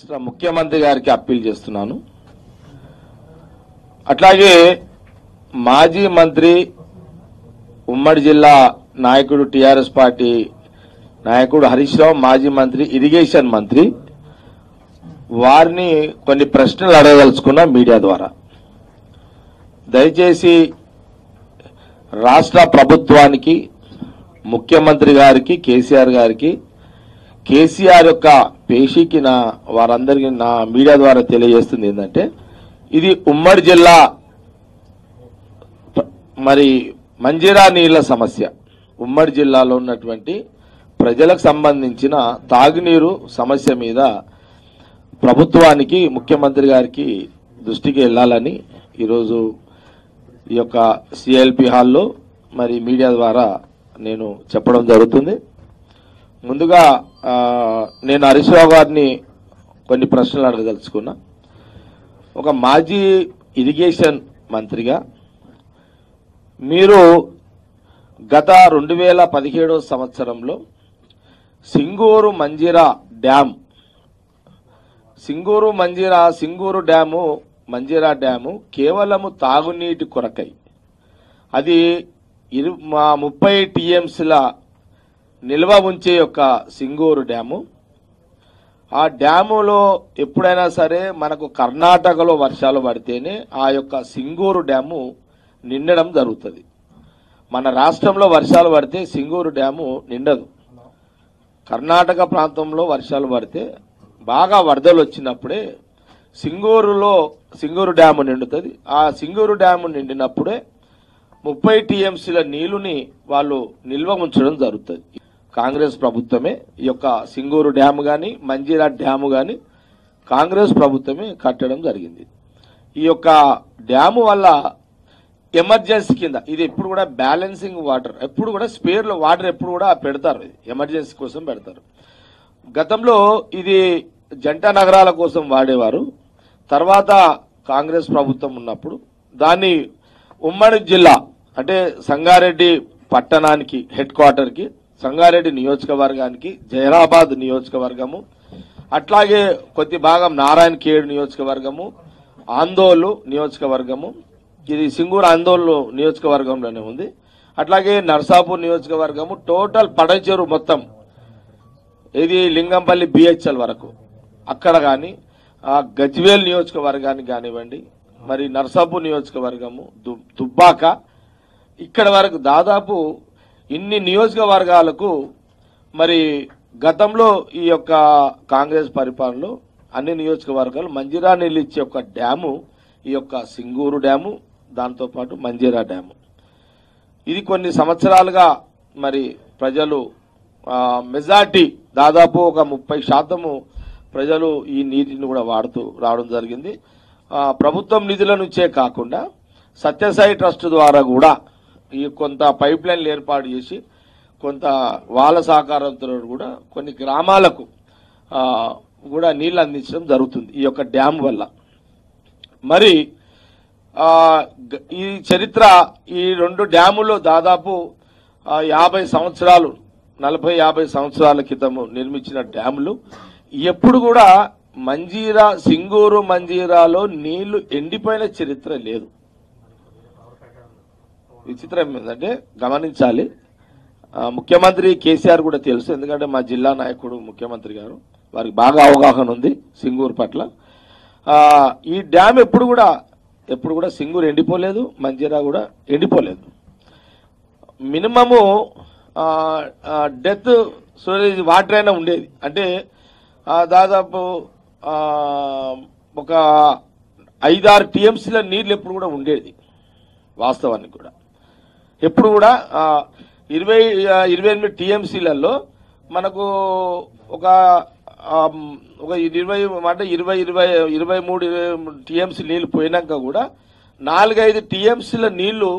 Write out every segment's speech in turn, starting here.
రాష్ట్ర ముఖ్యమంత్రి గారికి అప్పీల్ చేస్తున్నాను. అట్లాగే మాజీ మంత్రి ఉమ్మడి జిల్లా నాయకుడు టీఆర్ఎస్ పార్టీ నాయకుడు హరీష్ రావు, మాజీ మంత్రి ఇరిగేషన్ మంత్రి, వారిని కొన్ని ప్రశ్నలు అడగదలుచుకున్న మీడియా ద్వారా. దయచేసి రాష్ట్ర ప్రభుత్వానికి, ముఖ్యమంత్రి గారికి, కేసీఆర్ గారికి, కేసీఆర్ యొక్క పేషీకి వారందరికీ నా మీడియా ద్వారా తెలియజేస్తుంది ఏంటంటే, ఇది ఉమ్మడి జిల్లా మరి మంజీరా నీళ్ల సమస్య. ఉమ్మడి జిల్లాలో ఉన్నటువంటి ప్రజలకు సంబంధించిన తాగునీరు సమస్య మీద ప్రభుత్వానికి, ముఖ్యమంత్రి గారికి దృష్టికి వెళ్లాలని ఈరోజు ఈ యొక్క సిఎల్పి హాల్లో మరి మీడియా ద్వారా నేను చెప్పడం జరుగుతుంది. ముందుగా నేను హరీష్ రావు గారిని కొన్ని ప్రశ్నలు అడగదలుచుకున్నా. ఒక మాజీ ఇరిగేషన్ మంత్రిగా మీరు గత 2017 సంవత్సరంలో సింగూరు మంజీరా డ్యాము కేవలము తాగునీటి కొరకై, అది 30 టీఎంసీల నిల్వ ఉంచే యొక్క సింగూరు డ్యాము. ఆ డ్యాములో ఎప్పుడైనా సరే మనకు కర్ణాటకలో వర్షాలు పడితేనే ఆ యొక్క సింగూరు డ్యాము నిండడం జరుగుతుంది. మన రాష్ట్రంలో వర్షాలు పడితే సింగూరు డ్యాము నిండదు. కర్ణాటక ప్రాంతంలో వర్షాలు పడితే బాగా వరదలు వచ్చినప్పుడే సింగూరు డ్యాము నిండుతుంది. ఆ సింగూరు డ్యాము నిండినప్పుడే 30 టీఎంసీల నీళ్లుని వాళ్ళు నిల్వ ఉంచడం జరుగుతుంది. కాంగ్రెస్ ప్రభుత్వమే ఈ యొక్క సింగూరు డ్యాము గాని, మంజీరా డ్యాము గాని కాంగ్రెస్ ప్రభుత్వమే కట్టడం జరిగింది. ఈ యొక్క డ్యాము వల్ల ఎమర్జెన్సీ కింద ఇది ఎప్పుడు కూడా బ్యాలెన్సింగ్ వాటర్, ఎప్పుడు కూడా స్పేర్ లో వాటర్ ఎప్పుడు కూడా పెడతారు, ఎమర్జెన్సీ కోసం పెడతారు. గతంలో ఇది జంట నగరాల కోసం వాడేవారు. తర్వాత కాంగ్రెస్ ప్రభుత్వం ఉన్నప్పుడు దాన్ని ఉమ్మడి జిల్లా అంటే సంగారెడ్డి పట్టణానికి, హెడ్ క్వార్టర్ కి, సంగారెడ్డి నియోజకవర్గానికి, జైరాబాద్ నియోజకవర్గము, అట్లాగే కొద్ది భాగం నారాయణ ఖేడ్ నియోజకవర్గము, ఆందోళు నియోజకవర్గము, ఇది సింగూరు ఆందోళన నియోజకవర్గంలోనే ఉంది. అట్లాగే నర్సాపూర్ నియోజకవర్గము, టోటల్ పడచేరు మొత్తం ఇది లింగంపల్లి బిహెచ్ఎల్ వరకు అక్కడ కానీ, గజ్వేల్ నియోజకవర్గానికి కానివ్వండి, మరి నర్సాపూర్ నియోజకవర్గము, దుబ్బాక ఇక్కడ వరకు దాదాపు ఇన్ని నియోజకవర్గాలకు మరి గతంలో ఈ యొక్క కాంగ్రెస్ పరిపాలనలో అన్ని నియోజకవర్గాలు మంజీరా నీళ్ళు ఇచ్చే ఒక డ్యాము ఈ యొక్క సింగూరు డ్యాము, దాంతోపాటు మంజీరా డ్యాము. ఇది కొన్ని సంవత్సరాలుగా మరి ప్రజలు మెజార్టీ దాదాపు ఒక 30% ప్రజలు ఈ నీటిని కూడా వాడుతూ రావడం జరిగింది. ప్రభుత్వం నిధుల నుంచే కాకుండా సత్యసాయి ట్రస్ట్ ద్వారా కూడా ఈ కొంత పైప్ లైన్లు ఏర్పాటు చేసి కొంత వాళ్ళ సహకారంతో కూడా కొన్ని గ్రామాలకు కూడా నీళ్లు అందించడం జరుగుతుంది ఈ యొక్క డ్యామ్ వల్ల. మరి ఈ చరిత్ర ఈ 2 డ్యాముల్లో దాదాపు 50 సంవత్సరాలు, 40-50 సంవత్సరాల క్రితము నిర్మించిన డ్యాములు ఎప్పుడు కూడా సింగూరు మంజీరాలో నీళ్లు ఎండిపోయిన చరిత్ర లేదు. విచిత్రం ఏంటంటే గమనించాలి, ముఖ్యమంత్రి కేసీఆర్ కూడా తెలుసు, ఎందుకంటే మా జిల్లా నాయకుడు ముఖ్యమంత్రి గారు, వారికి బాగా అవగాహన ఉంది సింగూరు పట్ల. ఈ డ్యామ్ ఎప్పుడు కూడా సింగూరు ఎండిపోలేదు, మంజీరా కూడా ఎండిపోలేదు. మినిమము డెత్ స్టోరేజ్ వాటర్ అయినా ఉండేది. అంటే దాదాపు ఒక 5-6 టీఎంసీల నీళ్లు ఎప్పుడు కూడా ఉండేది. వాస్తవానికి కూడా ఎప్పుడు కూడా 28 టీఎంసీలలో మనకు ఒక 23 టీఎంసీ నీళ్లు పోయినాక కూడా 4-5 టీఎంసీల నీళ్లు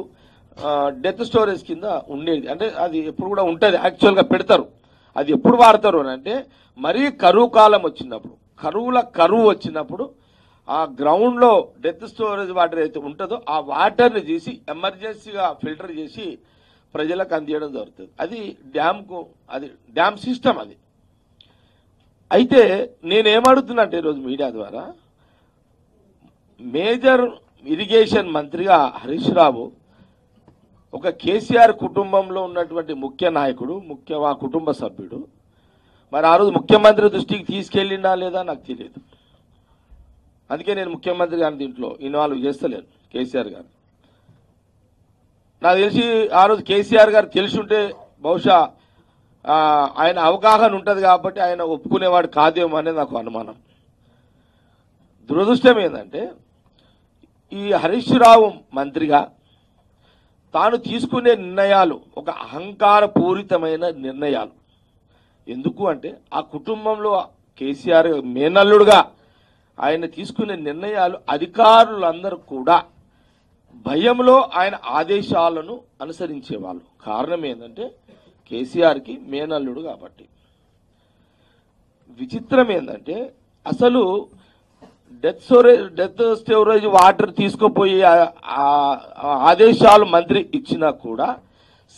డెత్ స్టోరేజ్ కింద ఉండేది. అంటే అది ఎప్పుడు కూడా ఉంటుంది, యాక్చువల్ గా పెడతారు. అది ఎప్పుడు వాడతారు అంటే మరీ కరువు కాలం వచ్చినప్పుడు, కరువు వచ్చినప్పుడు ఆ గ్రౌండ్ లో డెత్ స్టోరేజ్ వాటర్ అయితే ఉంటుందో ఆ వాటర్ ని తీసి ఎమర్జెన్సీగా ఫిల్టర్ చేసి ప్రజలకు అందించడం జరుగుతుంది. అది డ్యామ్ సిస్టమ్. అది అయితే నేనేమడుగుతున్నా అంటే ఈరోజు మీడియా ద్వారా మేజర్ ఇరిగేషన్ మంత్రిగా హరీష్ రావు ఒక కేసీఆర్ కుటుంబంలో ఉన్నటువంటి ముఖ్య నాయకుడు, ఆ కుటుంబ సభ్యుడు. మరి ఆ రోజు ముఖ్యమంత్రి దృష్టికి తీసుకెళ్ళిందా లేదా నాకు తెలియదు. అందుకే నేను ముఖ్యమంత్రి గారిని దీంట్లో ఇన్వాల్వ్ చేస్తలేను. కేసీఆర్ గారు నాకు తెలిసి ఆ రోజు కేసీఆర్ గారు తెలిసి ఉంటే బహుశా ఆయన అవగాహన ఉంటుంది కాబట్టి ఆయన ఒప్పుకునేవాడు కాదేమో అనేది నాకు అనుమానం. దురదృష్టం ఏంటంటే ఈ హరీష్ రావు మంత్రిగా తాను తీసుకునే నిర్ణయాలు ఒక అహంకారపూరితమైన నిర్ణయాలు. ఎందుకు అంటే ఆ కుటుంబంలో కేసీఆర్ మేనల్లుడుగా ఆయన తీసుకునే నిర్ణయాలు అధికారులందరూ కూడా భయంలో ఆయన ఆదేశాలను అనుసరించేవాళ్ళు. కారణం ఏంటంటే కేసీఆర్కి మేనల్లుడు కాబట్టి. విచిత్రం ఏంటంటే అసలు డెత్ స్టోరేజ్ వాటర్ తీసుకుపోయి ఆదేశాలు మంత్రి ఇచ్చినా కూడా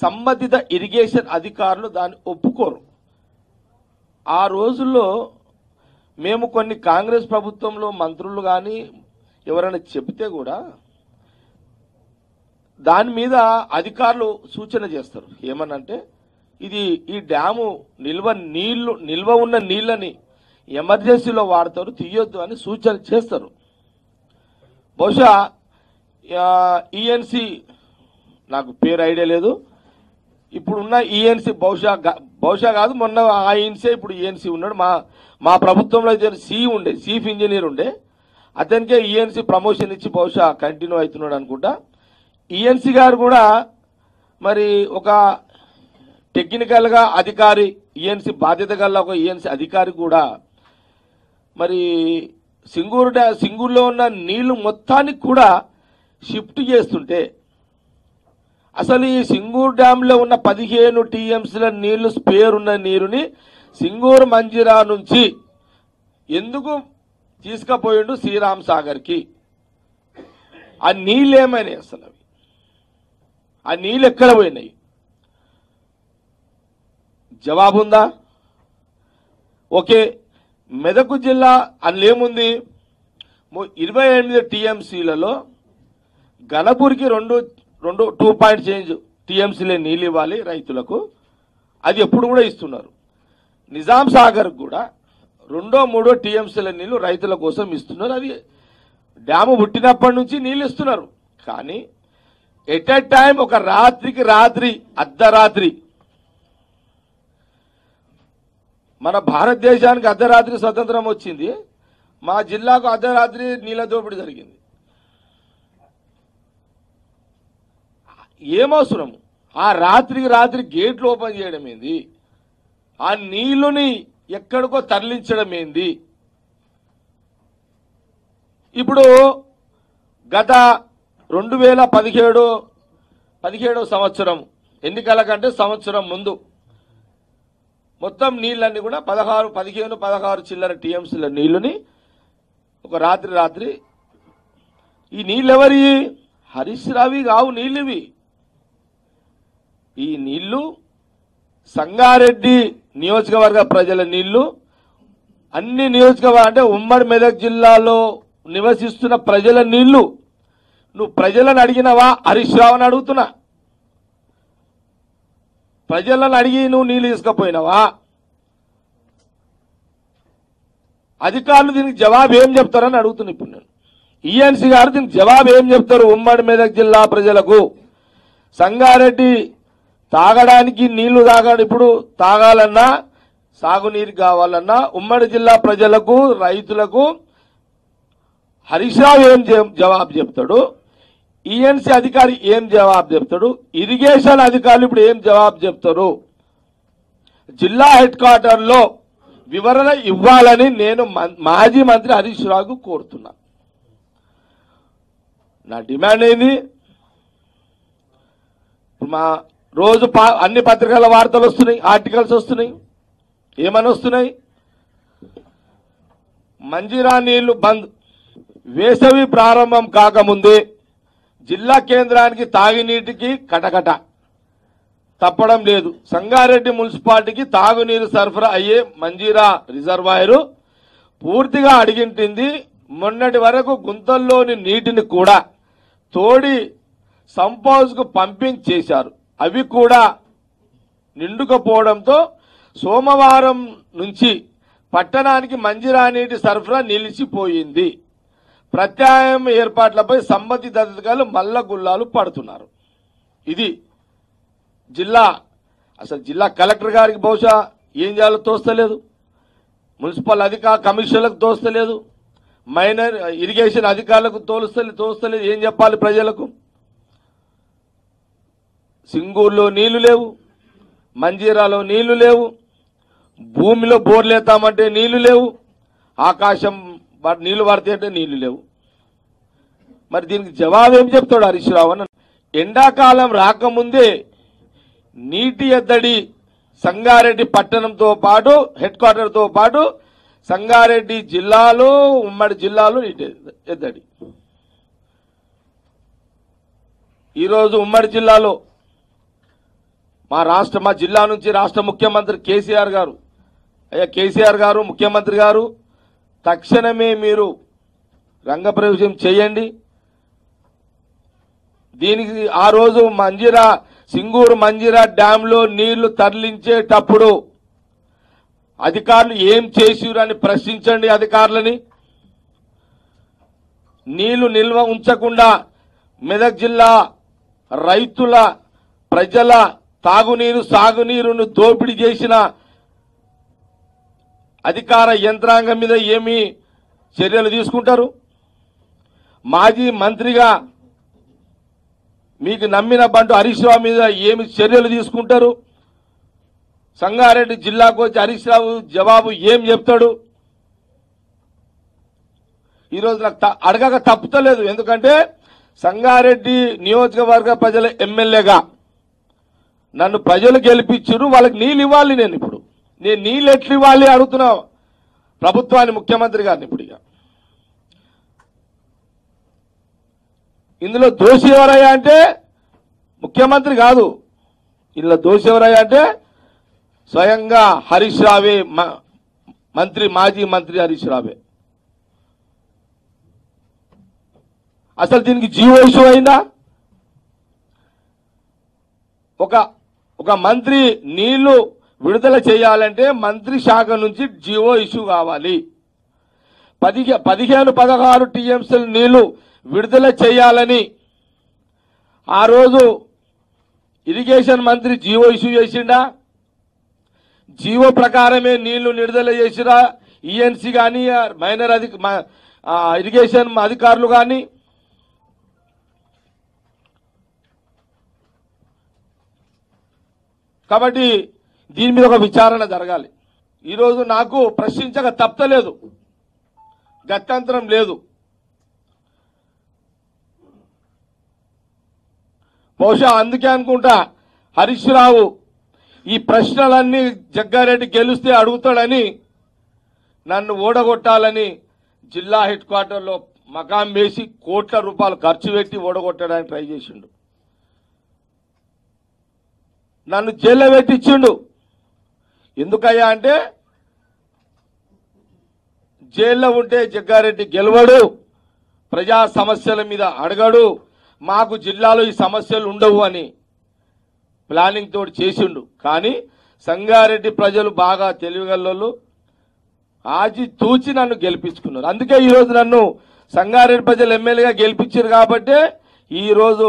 సంబంధిత ఇరిగేషన్ అధికారులు దాన్ని ఒప్పుకోరు. ఆ రోజుల్లో మేము కొన్ని కాంగ్రెస్ ప్రభుత్వంలో మంత్రులు కానీ ఎవరైనా చెబితే కూడా దాని మీద అధికారులు సూచన చేస్తారు. ఏమనంటే ఈ డ్యాము నిల్వ ఉన్న నీళ్ళని ఎమర్జెన్సీలో వాడతారు, తీయొద్దు అని సూచన చేస్తారు. బహుశా ఈఎన్సీ నాకు పేరు ఐడియా లేదు. ఇప్పుడున్న ఈఎన్సీ బహుశా కాదు, మొన్న ఆ ఈఎన్సీ ఇప్పుడు ఈఎన్సీ ఉన్నాడు. మా ప్రభుత్వంలో అయితే చీఫ్ ఇంజనీర్ ఉండే, అతనికే ఈఎన్సీ ప్రమోషన్ ఇచ్చి బహుశా కంటిన్యూ అవుతున్నాడు అనుకుంటా. ఈఎన్సీ గారు కూడా మరి ఒక టెక్నికల్ గా అధికారి, ఈఎన్సీ బాధ్యత గల ఒక ఈఎన్సీ అధికారి కూడా మరి సింగూరులో ఉన్న నీళ్లు మొత్తానికి కూడా షిఫ్ట్ చేస్తుంటే అసలు ఈ సింగూరు డ్యామ్ లో ఉన్న 15 టీఎంసీల నీళ్లు స్పేర్ ఉన్న నీరుని సింగూరు మంజిరా నుంచి ఎందుకు తీసుకుపోయిండు శ్రీరామ్ సాగర్ కి? ఆ నీళ్ళు ఏమైనాయి? అసలు అవి ఆ నీళ్ళు ఎక్కడ పోయినాయి? జవాబుందా? ఓకే, మెదక్ జిల్లా అందులేముంది? 28 టీఎంసీలలో గణపూర్కి 2 టీఎంసీలే నీళ్ళు ఇవ్వాలి రైతులకు. అది ఎప్పుడు కూడా ఇస్తున్నారు. నిజాం సాగర్ కూడా 2-3 టీఎంసీల నీళ్లు రైతుల కోసం ఇస్తున్నారు. అది డ్యాము పుట్టినప్పటి నుంచి నీళ్ళు ఇస్తున్నారు. కానీ ఎట్ ఎ టైం ఒక రాత్రికి రాత్రి అర్ధరాత్రి మన భారతదేశానికి అర్ధరాత్రి స్వతంత్రం వచ్చింది, మా జిల్లాకు అర్ధరాత్రి నీళ్ల దోపిడీ జరిగింది. ఏమవసరం? ఆ రాత్రికి రాత్రి గేట్లు ఓపెన్ చేయడం ఏంది? ఆ నీళ్లుని ఎక్కడికో తరలించడం ఏంది? ఇప్పుడు గత 2017 సంవత్సరం ఎన్నికల కంటే సంవత్సరం ముందు మొత్తం నీళ్ళన్నీ కూడా 16 చిల్లర టీఎంసీల నీళ్లుని ఒక రాత్రి ఈ నీళ్ళెవరి? హరీష్ రావి కావు నీళ్ళివి. ఈ నీళ్లు సంగారెడ్డి నియోజకవర్గ ప్రజల నీళ్లు. అన్ని నియోజకవర్గ అంటే ఉమ్మడి మెదక్ జిల్లాలో నివసిస్తున్న ప్రజల నీళ్లు. నువ్వు ప్రజలను అడిగినవా? హరీష్ రావుని అడుగుతున్నా. ప్రజలను అడిగి నువ్వు నీళ్లు తీసుకుపోయినావా? అధికారులు దీనికి జవాబు ఏం చెప్తారని అడుగుతున్నా. ఇప్పుడు నేను ఈఎన్సీ గారు దీనికి జవాబు ఏం చెప్తారు? ఉమ్మడి మెదక్ జిల్లా ప్రజలకు సంగారెడ్డి తాగడానికి నీళ్లు ఇప్పుడు తాగాలన్నా సాగునీరు కావాలన్నా ఉమ్మడి జిల్లా ప్రజలకు రైతులకు హరీష్ రావు ఏం జవాబు చెప్తాడు? ఈఎన్సీ అధికారి ఏం జవాబు చెప్తాడు? ఇరిగేషన్ అధికారులు ఇప్పుడు ఏం జవాబు చెప్తారు? జిల్లా హెడ్ క్వార్టర్ లో వివరణ ఇవ్వాలని నేను మాజీ మంత్రి హరీష్ రావుకు కోరుతున్నా. నా డిమాండ్ ఏంది? మా రోజు అన్ని పత్రికల వార్తలు వస్తున్నాయి, ఆర్టికల్స్ వస్తున్నాయి. ఏమని వస్తున్నాయి? మంజీరా నీళ్లు బంద్, వేసవి ప్రారంభం కాకముందే జిల్లా కేంద్రానికి తాగునీటికి కటకట. తప్పడం లేదు. సంగారెడ్డి మున్సిపాలిటీకి తాగునీరు సరఫరా అయ్యే మంజీరా రిజర్వాయరు పూర్తిగా అడిగింటింది. మొన్నటి వరకు గుంతల్లోని నీటిని కూడా తోడి సంపౌజ్ కు పంపింగ్ చేశారు. అవి కూడా నిండుకపోవడంతో సోమవారం నుంచి పట్టణానికి మంజీరా నీటి సరఫరా నిలిచిపోయింది. ప్రత్యామ్నాయ ఏర్పాట్లపై సంబంధిత అధికారులు మల్లగుల్లాలు పడుతున్నారు. ఇది జిల్లా కలెక్టర్ గారికి బహుశా ఏం చేయాలో తోస్తలేదు, మున్సిపల్ కమిషనర్లకు తోస్తలేదు, మైనర్ ఇరిగేషన్ అధికారులకు తోస్తలేదు. ఏం చెప్పాలి ప్రజలకు? సింగూరులో నీళ్లు లేవు, మంజీరాలో నీళ్లు లేవు, భూమిలో బోర్లేతామంటే నీళ్లు లేవు, ఆకాశం నీళ్లు పడితే అంటే నీళ్లు లేవు. మరి దీనికి జవాబు ఏం చెప్తాడు హరీష్ రావు అని? ఎండాకాలం రాకముందే నీటి ఎద్దడి సంగారెడ్డి పట్టణంతో పాటు హెడ్ క్వార్టర్తో పాటు సంగారెడ్డి జిల్లాలో ఉమ్మడి జిల్లాలో నీటి ఎద్దడి. ఈరోజు ఉమ్మడి జిల్లాలో మా జిల్లా నుంచి రాష్ట్ర ముఖ్యమంత్రి కేసీఆర్ గారు, కేసీఆర్ గారు ముఖ్యమంత్రి గారు తక్షణమే మీరు రంగప్రవేశం చేయండి. దీనికి ఆ రోజు సింగూరు మంజీరా డ్యాంలో నీళ్లు తరలించేటప్పుడు అధికారులు ఏం చేసిరని ప్రశ్నించండి అధికారులని. నీళ్లు నిల్వ ఉంచకుండా మెదక్ జిల్లా రైతుల ప్రజల తాగునీరు సాగునీరును దోపిడీ చేసిన అధికార యంత్రాంగం మీద ఏమి చర్యలు తీసుకుంటారు? మాజీ మంత్రిగా మీకు నమ్మిన బంటు హరీష్ రావు మీద ఏమి చర్యలు తీసుకుంటారు? సంగారెడ్డి జిల్లాకు వచ్చి హరీష్ రావు జవాబు ఏం చెప్తాడు? ఈరోజు నాకు అడగక తప్పుతలేదు. ఎందుకంటే సంగారెడ్డి నియోజకవర్గ ప్రజల ఎమ్మెల్యేగా నన్ను ప్రజలు గెలిపించారు, వాళ్ళకి నీళ్ళు ఇవ్వాలి. నేను నీళ్ళు ఎట్లు ఇవ్వాలి అడుగుతున్నా ప్రభుత్వాన్ని, ముఖ్యమంత్రి గారిని. ఇప్పుడు ఇందులో దోషి ఎవరయ్యా అంటే ముఖ్యమంత్రి కాదు, ఇందులో దోషి ఎవరయ్యా అంటే స్వయంగా హరీష్ రావే, మాజీ మంత్రి హరీష్ రావే. అసలు దీనికి జీవో ఇష్యూ అయిందా? ఒక మంత్రి నీళ్లు విడుదల చేయాలంటే మంత్రి శాఖ నుంచి జీవో ఇష్యూ కావాలి. 15-16 టీఎంసీల నీళ్లు విడుదల చేయాలని ఆ రోజు ఇరిగేషన్ మంత్రి జీవో ఇష్యూ చేసిండా? జీవో ప్రకారమే నీళ్లు విడుదల చేసిరా ఈఎన్సీ కానీ మైనర్ ఇరిగేషన్ అధికారులు కానీ? కాబట్టి దీని మీద ఒక విచారణ జరగాలి. ఈరోజు నాకు ప్రశ్నించక తప్పలేదు, గత్యంతరం లేదు. బహుశా అందుకే అనుకుంటా హరీష్ రావు ఈ ప్రశ్నలన్నీ జగ్గారెడ్డి గెలిస్తే అడుగుతాడని నన్ను ఓడగొట్టాలని జిల్లా హెడ్ క్వార్టర్లో మకాం వేసి కోట్ల రూపాయలు ఖర్చు పెట్టి ఓడగొట్టడానికి ట్రై చేసిండు. నన్ను జైల్లో పెట్టించిండు. ఎందుకయ్యా అంటే జైల్లో ఉంటే జగ్గారెడ్డి గెలవడు, ప్రజా సమస్యల మీద అడగడు, మాకు జిల్లాలో ఈ సమస్యలు ఉండవు అని ప్లానింగ్ తోటి చేసిండు. కానీ సంగారెడ్డి ప్రజలు బాగా తెలివిగల్లోళ్ళు, ఆచి తూచి నన్ను గెలిపించుకున్నారు. అందుకే ఈరోజు నన్ను సంగారెడ్డి ప్రజలు ఎమ్మెల్యేగా గెలిపించారు. కాబట్టే ఈరోజు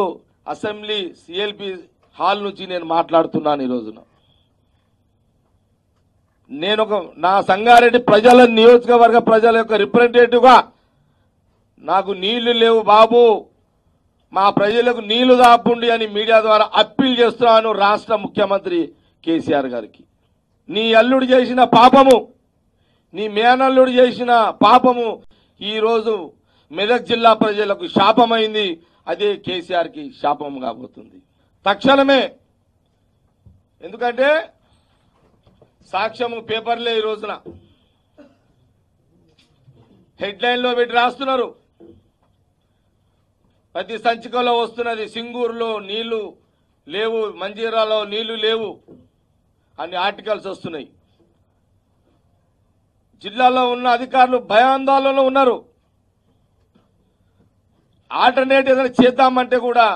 అసెంబ్లీ సిఎల్పి హాల్ నుంచి నేను మాట్లాడుతున్నాను. ఈ రోజున నేను నా సంగారెడ్డి ప్రజల నియోజకవర్గ ప్రజల యొక్క రిప్రజెంటేటివ్ గా నాకు నీళ్లు లేవు బాబు, మా ప్రజలకు నీళ్లు దాపుండి అని మీడియా ద్వారా అప్పీల్ చేస్తున్నాను రాష్ట్ర ముఖ్యమంత్రి కేసీఆర్ గారికి. నీ అల్లుడు చేసిన పాపము, నీ మేనల్లుడు చేసిన పాపము ఈరోజు మెదక్ జిల్లా ప్రజలకు శాపమైంది. అదే కేసీఆర్ కి శాపం కాబోతుంది తక్షణమే. ఎందుకంటే సాక్ష్యం పేపర్లే ఈ రోజున హెడ్లైన్ లో పెట్టి రాస్తున్నారు. ప్రతి సంచికలో వస్తున్నది సింగూరులో నీళ్లు లేవు, మంజీరాలో నీళ్లు లేవు అని ఆర్టికల్స్ వస్తున్నాయి. జిల్లాలో ఉన్న అధికారులు భయాందోళనలో ఉన్నారు. ఆల్టర్నేట్ ఏదైనా చేద్దామంటే కూడా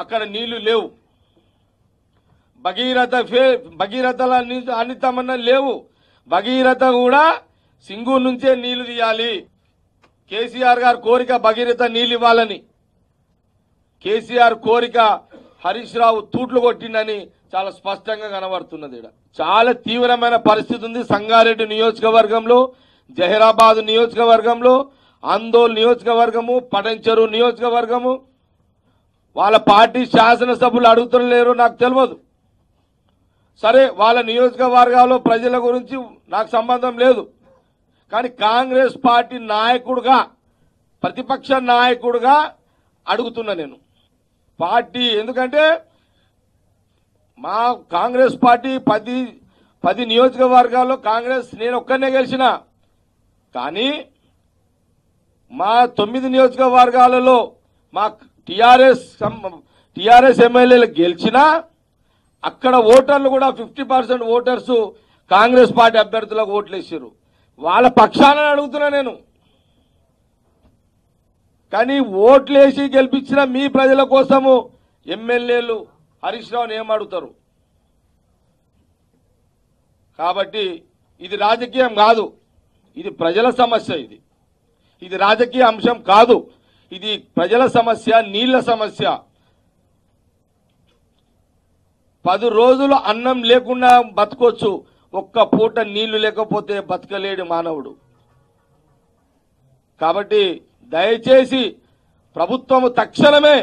అక్కడ నీళ్లు లేవు. భగీరథల అన్నితమన్నా లేవు. భగీరథ కూడా సింగూరు నుంచే నీళ్లు తీయాలి. కేసీఆర్ గారు కోరిక భగీరథ నీళ్లు ఇవ్వాలని. కేసీఆర్ కోరిక హరీష్ రావు తూట్లు కొట్టిండని చాలా స్పష్టంగా కనబడుతున్నది. చాలా తీవ్రమైన పరిస్థితి ఉంది సంగారెడ్డి నియోజకవర్గంలో, జహీరాబాద్ నియోజకవర్గంలో, ఆందోళన నియోజకవర్గము, పటంచెరు నియోజకవర్గము. వాళ్ళ పార్టీ శాసనసభ్యులు అడుగుతలేరు, నాకు తెలియదు. సరే, వాళ్ళ నియోజకవర్గాల్లో ప్రజల గురించి నాకు సంబంధం లేదు. కానీ కాంగ్రెస్ పార్టీ నాయకుడుగా, ప్రతిపక్ష నాయకుడుగా అడుగుతున్నా నేను. పార్టీ ఎందుకంటే మా కాంగ్రెస్ పార్టీ 10 నియోజకవర్గాల్లో కాంగ్రెస్ నేను ఒక్కనే గెలిచిన. కానీ మా 9 నియోజకవర్గాలలో మా టీఆర్ఎస్ ఎమ్మెల్యేలు గెలిచినా అక్కడ ఓటర్లు కూడా 50% ఓటర్స్ కాంగ్రెస్ పార్టీ అభ్యర్థులకు ఓట్లు వేసారు. వాళ్ళ పక్షాన అడుగుతున్నా నేను. కానీ ఓట్లు వేసి గెలిపించిన మీ ప్రజల కోసము ఎమ్మెల్యేలు హరీష్ రావుని ఏం అడుగుతారు? కాబట్టి ఇది రాజకీయం కాదు, ఇది ప్రజల సమస్య. ఇది రాజకీయ అంశం కాదు, ఇది ప్రజల సమస్య, నీళ్ల సమస్య. 10 రోజులు అన్నం లేకుండా బతకొచ్చు, ఒక్క పూట నీళ్లు లేకపోతే బతకలేడు మానవుడు. కాబట్టి దయచేసి ప్రభుత్వము తక్షణమే,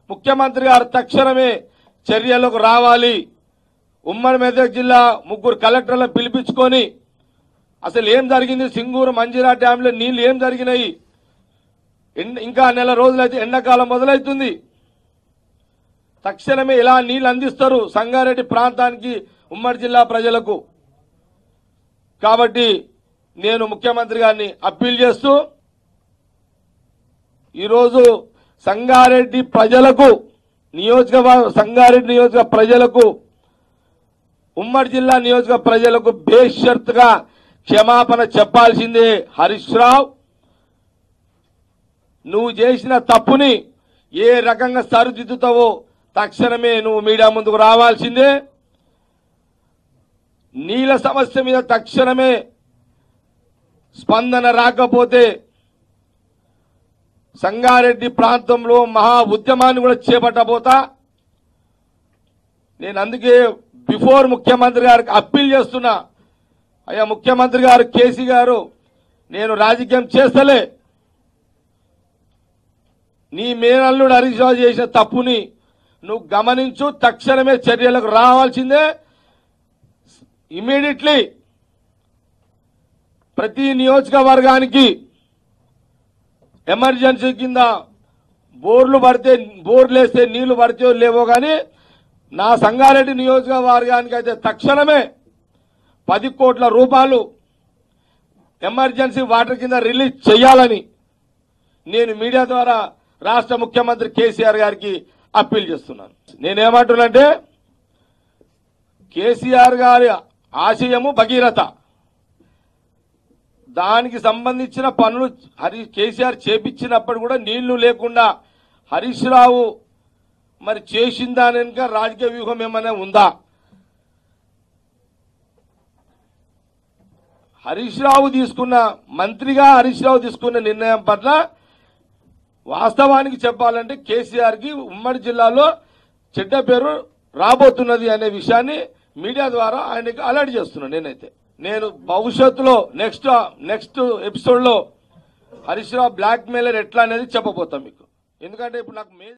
ముఖ్యమంత్రి గారు తక్షణమే చర్యలకు రావాలి. ఉమ్మడి మెదక్ జిల్లా 3 కలెక్టర్లను పిలిపించుకొని అసలు ఏం జరిగింది, సింగూరు మంజీరా డ్యాంలో నీళ్లు ఏం జరిగినాయి, ఇంకా నెల రోజులైతే ఎండాకాలం మొదలవుతుంది, తక్షణమే ఇలా నీళ్లు అందిస్తారు సంగారెడ్డి ప్రాంతానికి, ఉమ్మడి జిల్లా ప్రజలకు. కాబట్టి నేను ముఖ్యమంత్రి గారిని అప్పీల్ చేస్తూ ఈరోజు సంగారెడ్డి ప్రజలకు, సంగారెడ్డి నియోజక ప్రజలకు, ఉమ్మడి జిల్లా నియోజక ప్రజలకు బేషరతుగా క్షమాపణ చెప్పాల్సిందే. హరీష్ రావు, నువ్వు చేసిన తప్పుని ఏ రకంగా సరిదిద్దుతావో తక్షణమే నువ్వు మీడియా ముందుకు రావాల్సిందే. నీళ్ల సమస్య మీద తక్షణమే స్పందన రాకపోతే సంగారెడ్డి ప్రాంతంలో మహా ఉద్యమాన్ని కూడా చేపట్టబోతా. నేను అందుకే బిఫోర్ ముఖ్యమంత్రి గారికి అప్పీల్ చేస్తున్నా. అయ్యా ముఖ్యమంత్రి గారు, కేసీ గారు, నేను రాజకీయం చేస్తలే, నీ మేనల్లుడు హరీష్ రావు చేసిన తప్పుని నువ్వు గమనించు, తక్షణమే చర్యలకు రావాల్సిందే. ఇమీడియట్లీ ప్రతి నియోజకవర్గానికి ఎమర్జెన్సీ కింద బోర్లు వేస్తే నీళ్లు పడితే లేవో కానీ నా సంగారెడ్డి నియోజకవర్గానికి అయితే తక్షణమే 10 కోట్ల రూపాయలు ఎమర్జెన్సీ వాటర్ కింద రిలీజ్ చేయాలని నేను మీడియా ద్వారా రాష్ట్ర ముఖ్యమంత్రి కేసీఆర్ గారికి అప్పీల్ చేస్తున్నాను. నేనేమంటున్నానంటే కేసీఆర్ గారి ఆశయము భగీరథ, దానికి సంబంధించిన పనులు కేసీఆర్ చేపించినప్పుడు కూడా నీళ్లు లేకుండా హరీష్ రావు మరి చేసిందా వెనుక రాజకీయ వ్యూహం ఏమైనా ఉందా? మంత్రిగా హరీష్ రావు తీసుకున్న నిర్ణయం పట్ల వాస్తవానికి చెప్పాలంటే కేసీఆర్ కి ఉమ్మడి జిల్లాలో చెడ్డ పేరు రాబోతున్నది అనే విషయాన్ని మీడియా ద్వారా ఆయనకి అలర్ట్ చేస్తున్నాను. నేను భవిష్యత్తులో నెక్స్ట్ ఎపిసోడ్ లో హరీష్ రావు బ్లాక్ మెయిలర్ ఎట్లా అనేది చెప్పబోతాం మీకు. ఎందుకంటే ఇప్పుడు నాకు